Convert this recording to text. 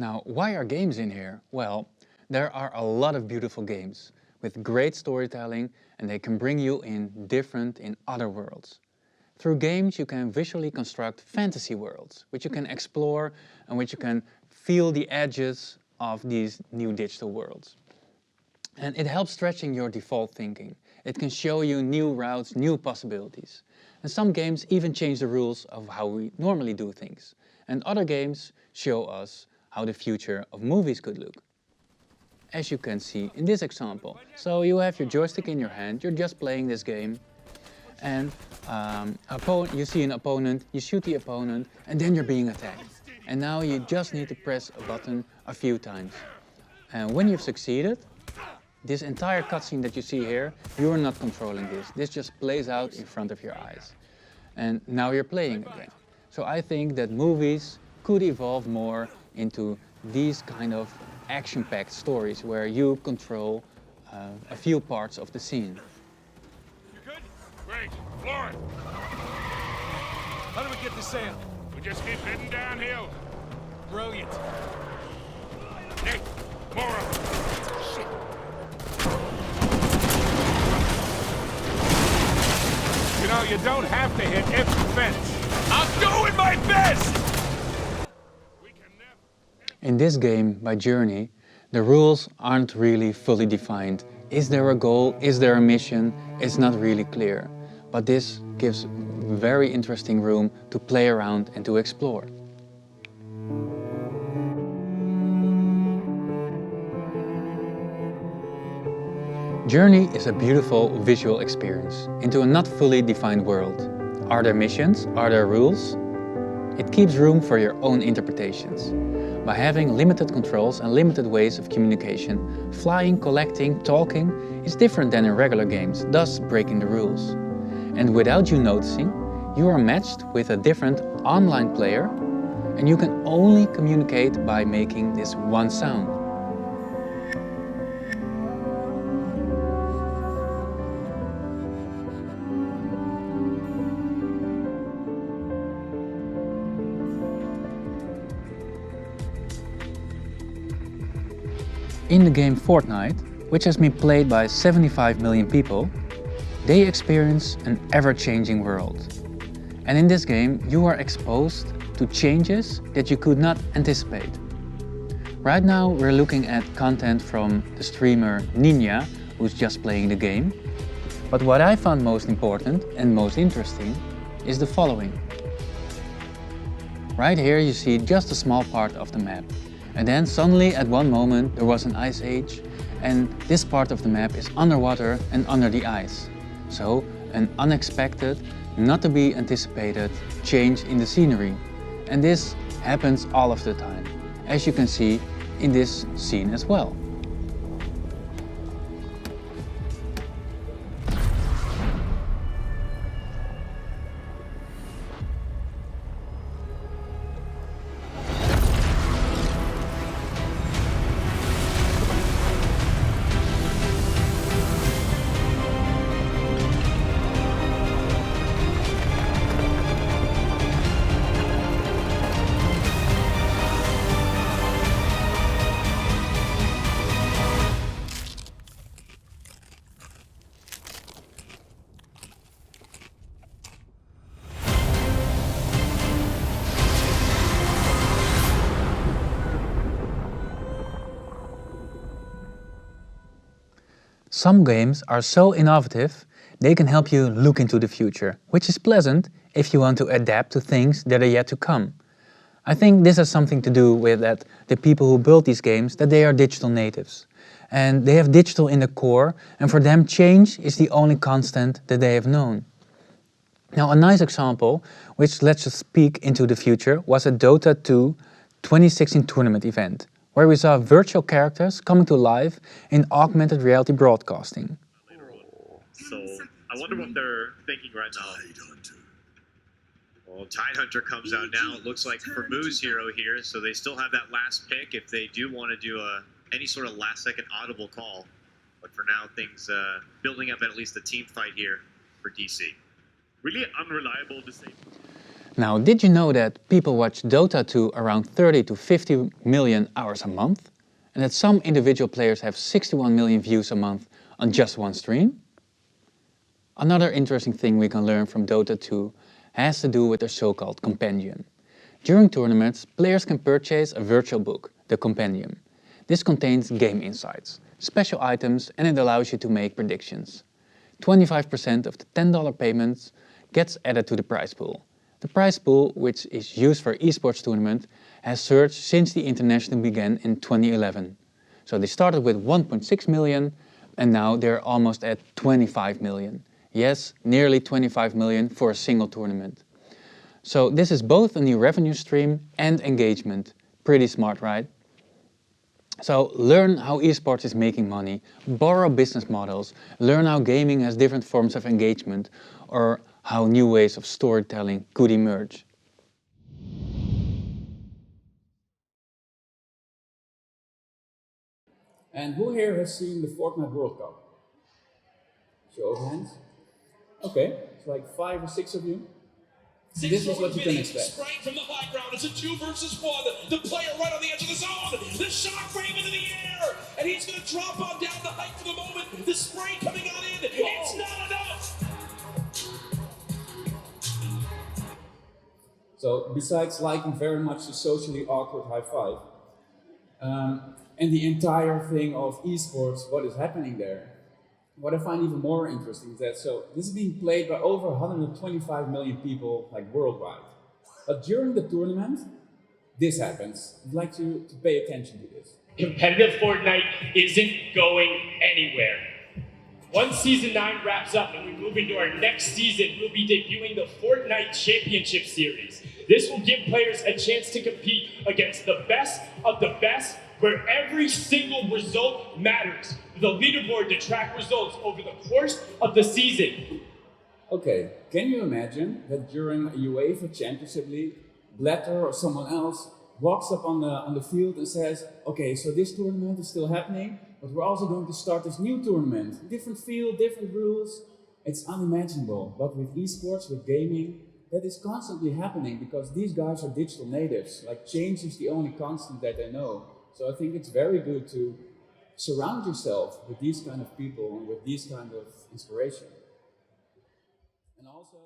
Now, why are games in here? Well, there are a lot of beautiful games with great storytelling, and they can bring you in other worlds. Through games you can visually construct fantasy worlds, which you can explore and which you can feel the edges of these new digital worlds. And it helps stretching your default thinking. It can show you new routes, new possibilities. And some games even change the rules of how we normally do things. And other games show us how the future of movies could look. As you can see in this example. So you have your joystick in your hand, you're just playing this game, and you see an opponent, you shoot the opponent, and then you're being attacked. And now you just need to press a button a few times. And when you've succeeded, this entire cutscene that you see here, you're not controlling this. This just plays out in front of your eyes. And now you're playing again. So I think that movies could evolve more into these kind of action-packed stories where you control a few parts of the scene. You good? Great. Floor it. How do we get the sail? We just keep heading downhill. Brilliant. Nick, more of them. Shit. You know, you don't have to hit every fence. I'm doing my best! In this game, by Journey, the rules aren't really fully defined. Is there a goal? Is there a mission? It's not really clear. But this gives very interesting room to play around and to explore. Journey is a beautiful visual experience into a not fully defined world. Are there missions? Are there rules? It keeps room for your own interpretations. By having limited controls and limited ways of communication, flying, collecting, talking is different than in regular games, thus breaking the rules. And without you noticing, you are matched with a different online player, and you can only communicate by making this one sound. In the game Fortnite, which has been played by 75 million people, they experience an ever-changing world. And in this game, you are exposed to changes that you could not anticipate. Right now, we're looking at content from the streamer Ninja, who's just playing the game. But what I found most important and most interesting is the following. Right here you see just a small part of the map. And then suddenly at one moment there was an ice age, and this part of the map is underwater and under the ice. So an unexpected, not to be anticipated change in the scenery. And this happens all of the time, as you can see in this scene as well. Some games are so innovative, they can help you look into the future, which is pleasant if you want to adapt to things that are yet to come. I think this has something to do with that the people who build these games, that they are digital natives. And they have digital in the core, and for them change is the only constant that they have known. Now a nice example, which lets us peek into the future, was a Dota 2 2016 tournament event, where we saw virtual characters coming to life in augmented reality broadcasting. So I wonder what they're thinking right now. Well, Tidehunter comes out now. It looks like for Moo's hero here, so they still have that last pick if they do want to do any sort of last-second audible call. But for now, things building up at least a team fight here for DC. Really unreliable to say. Now, did you know that people watch Dota 2 around 30 to 50 million hours a month? And that some individual players have 61 million views a month on just one stream? Another interesting thing we can learn from Dota 2 has to do with their so-called compendium. During tournaments, players can purchase a virtual book, the compendium. This contains game insights, special items, and it allows you to make predictions. 25% of the $10 payments gets added to the prize pool. The prize pool, which is used for esports tournament, has surged since the international began in 2011. So they started with 1.6 million and now they're almost at 25 million. Yes, nearly 25 million for a single tournament. So this is both a new revenue stream and engagement. Pretty smart, right? So learn how esports is making money, borrow business models, learn how gaming has different forms of engagement, or how new ways of storytelling could emerge. And who here has seen the Fortnite World Cup? Show of hands. Okay, it's like 5 or 6 of you. This is what you can expect. Spraying from the high ground. It's a 2 versus 1. The player right on the edge of the zone. The shot frame into the air. And he's going to drop on down the height for the moment. The spray coming on in. It's not enough. So besides liking very much the socially awkward high five, and the entire thing of esports, what is happening there, what I find even more interesting is that this is being played by over 125 million people like worldwide. But during the tournament, this happens. I'd like to pay attention to this. Competitive Fortnite isn't going anywhere. Once Season 9 wraps up and we move into our next season, we'll be debuting the Fortnite Championship Series. This will give players a chance to compete against the best of the best, where every single result matters. The leaderboard to track results over the course of the season. Okay, can you imagine that during a UEFA Championship League, Blatter or someone else walks up on the field and says, okay, so this tournament is still happening, but we're also going to start this new tournament. Different field, different rules. It's unimaginable. But with esports, with gaming, that is constantly happening because these guys are digital natives. Like, change is the only constant that they know. So I think it's very good to surround yourself with these kind of people and with these kind of inspiration. And also